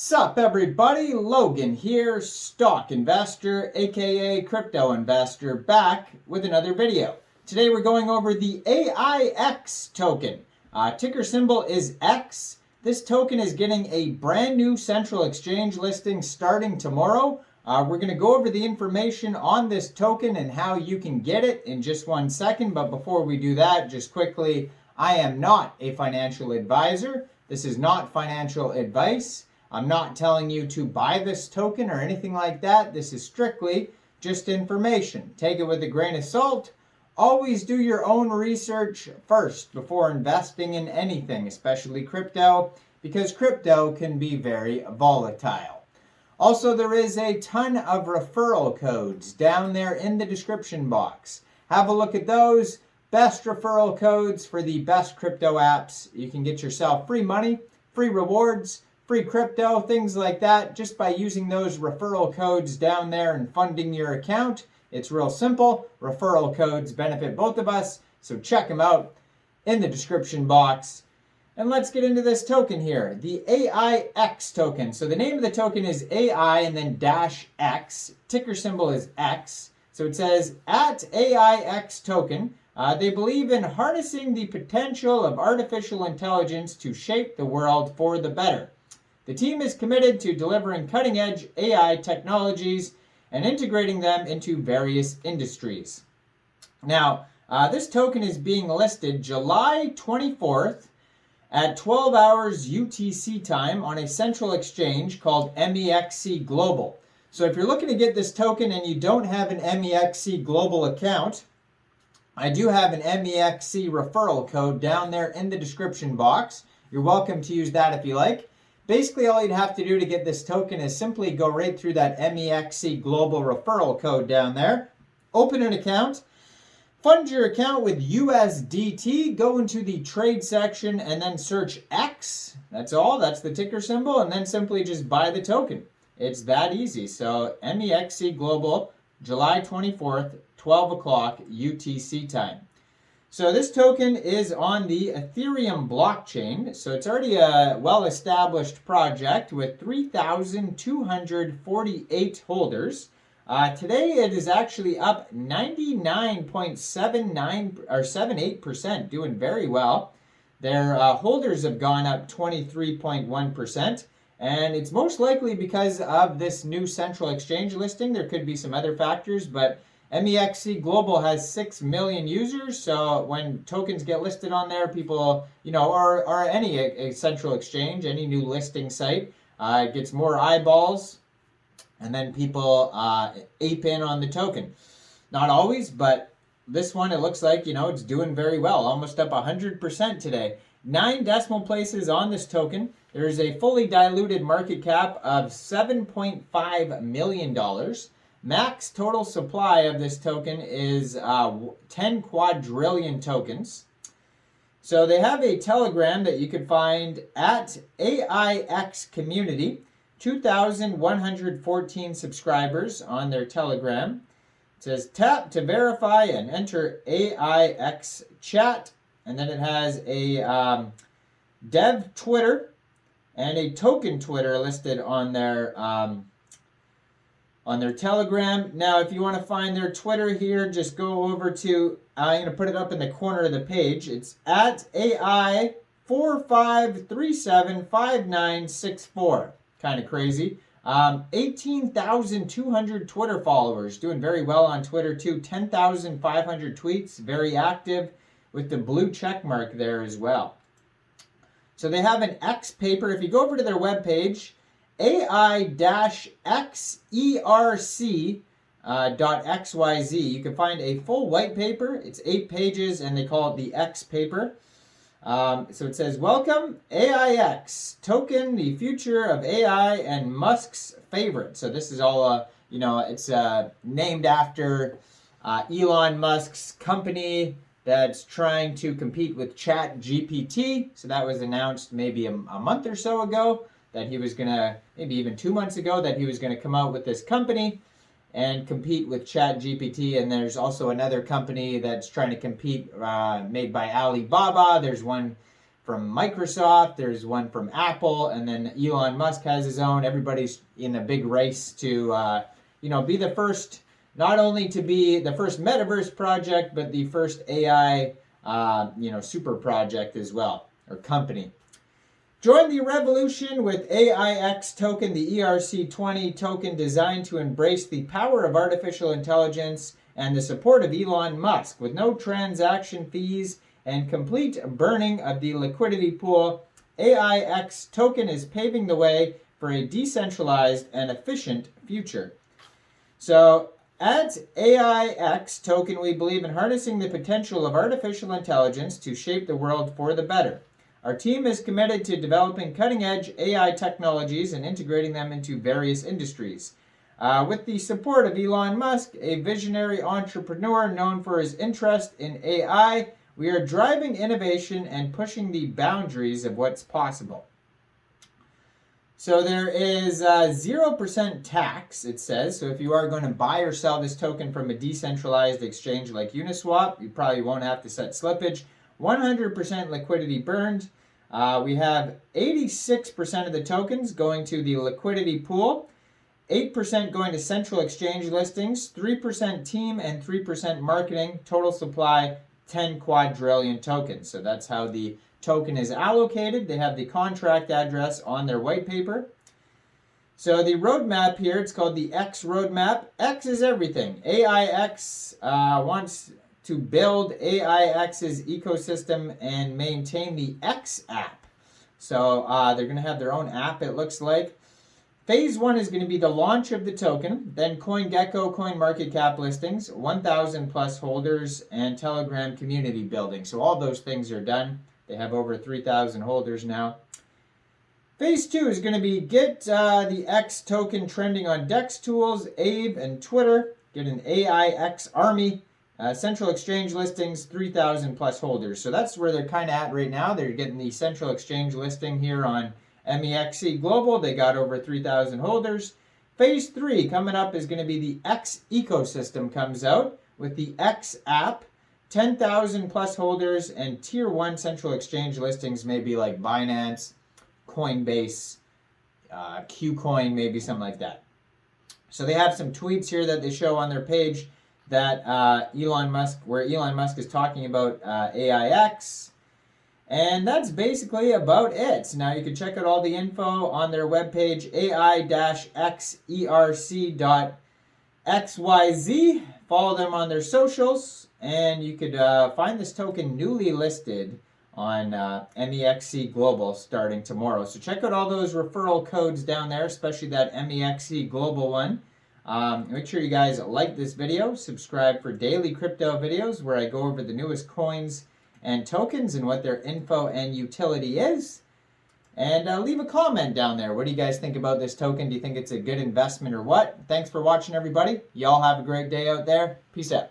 Sup everybody, Logan here, stock investor, aka crypto investor, back with another video. Today we're going over the AIX token. Ticker symbol is X. This token is getting a brand new central exchange listing starting tomorrow. We're going to go over the information on this token and how you can get it in just 1 second. But before we do that, just quickly, I am not a financial advisor. This is not financial advice. I'm not telling you to buy this token or anything like that. This is strictly just information. Take it with a grain of salt. Always do your own research first before investing in anything, especially crypto, because crypto can be very volatile. Also, there is a ton of referral codes down there in the description box. Have a look at those. Best referral codes for the best crypto apps. You can get yourself free money, free rewards, free crypto, things like that, just by using those referral codes down there and funding your account. It's real simple. Referral codes benefit both of us, so check them out in the description box. And let's get into this token here, the AIX token. So the name of the token is AI and then -X. Ticker symbol is X. So it says, at AIX token, they believe in harnessing the potential of artificial intelligence to shape the world for the better. The team is committed to delivering cutting-edge AI technologies and integrating them into various industries. Now, this token is being listed July 24th at 12 hours UTC time on a central exchange called Mexc Global. So if you're looking to get this token and you don't have an Mexc Global account, I do have an Mexc referral code down there in the description box. You're welcome to use that if you like. Basically, all you'd have to do to get this token is simply go right through that Mexc Global referral code down there, open an account, fund your account with USDT, go into the trade section, and then search X. That's all. That's the ticker symbol, and then simply just buy the token. It's that easy. So Mexc Global, July 24th, 12 o'clock UTC time. So this token is on the Ethereum blockchain. So it's already a well-established project with 3,248 holders. Today it is actually up 99.79 or 78%, doing very well. Their holders have gone up 23.1%. And it's most likely because of this new central exchange listing. There could be some other factors, but Mexc Global has 6 million users, so when tokens get listed on there, people, or any central exchange, any new listing site, gets more eyeballs, and then people ape in on the token. Not always, but this one, it looks like, it's doing very well, almost up 100% today. 9 decimal places on this token. There is a fully diluted market cap of $7.5 million. Max total supply of this token is 10 quadrillion tokens. So they have a Telegram that you can find at AIX Community. 2,114 subscribers on their Telegram. It says tap to verify and enter AIX chat. And then it has a dev Twitter and a token Twitter listed on their Telegram. Now, if you want to find their Twitter here, just go over to, I'm going to put it up in the corner of the page. It's at AI45375964. Kind of crazy. 18,200 Twitter followers. Doing very well on Twitter too. 10,500 tweets. Very active with the blue check mark there as well. So they have an X paper. If you go over to their webpage, AI-XERC.xyz. You can find a full white paper. It's 8 pages, and they call it the X paper. So it says, welcome, AIX token, the future of AI and Musk's favorite. So this is all, it's named after Elon Musk's company that's trying to compete with ChatGPT. So that was announced maybe a month or so ago, that he was going to, maybe even 2 months ago, that he was going to come out with this company and compete with ChatGPT. And there's also another company that's trying to compete, made by Alibaba. There's one from Microsoft, there's one from Apple, and then Elon Musk has his own. Everybody's in a big race to, be the first, not only to be the first metaverse project, but the first AI, super project as well, or company. Join the revolution with AIX Token, the ERC20 token designed to embrace the power of artificial intelligence and the support of Elon Musk. With no transaction fees and complete burning of the liquidity pool, AIX Token is paving the way for a decentralized and efficient future. So, at AIX Token, we believe in harnessing the potential of artificial intelligence to shape the world for the better. Our team is committed to developing cutting-edge AI technologies and integrating them into various industries. With the support of Elon Musk, a visionary entrepreneur known for his interest in AI, we are driving innovation and pushing the boundaries of what's possible. So there is 0% tax, it says. So if you are going to buy or sell this token from a decentralized exchange like Uniswap, you probably won't have to set slippage. 100% liquidity burned. We have 86% of the tokens going to the liquidity pool, 8% going to central exchange listings, 3% team, and 3% marketing. Total supply, 10 quadrillion tokens. So that's how the token is allocated. They have the contract address on their white paper. So the roadmap here, it's called the X roadmap. X is everything. AIX wants to build AIX's ecosystem and maintain the X app. So they're going to have their own app, it looks like. Phase 1 is going to be the launch of the token, then CoinGecko, CoinMarketCap listings, 1,000 plus holders, and Telegram community building. So all those things are done. They have over 3,000 holders now. Phase 2 is going to be get the X token trending on DEX tools, Aave, and Twitter. Get an AIX army. Central exchange listings, 3,000 plus holders. So that's where they're kind of at right now. They're getting the central exchange listing here on Mexc Global. They got over 3,000 holders. Phase 3 coming up is going to be the X ecosystem comes out with the X app, 10,000 plus holders, and tier 1 central exchange listings, maybe like Binance, Coinbase, Qcoin, maybe something like that. So they have some tweets here that they show on their page that Elon Musk is talking about AIX. And that's basically about it. Now you can check out all the info on their webpage, ai-xerc.xyz. Follow them on their socials, and you could find this token newly listed on Mexc Global starting tomorrow. So check out all those referral codes down there, especially that Mexc Global one. Make sure you guys like this video, subscribe for daily crypto videos where I go over the newest coins and tokens and what their info and utility is. And leave a comment down there. What do you guys think about this token? Do you think it's a good investment or what? Thanks for watching, everybody. Y'all have a great day out there. Peace out.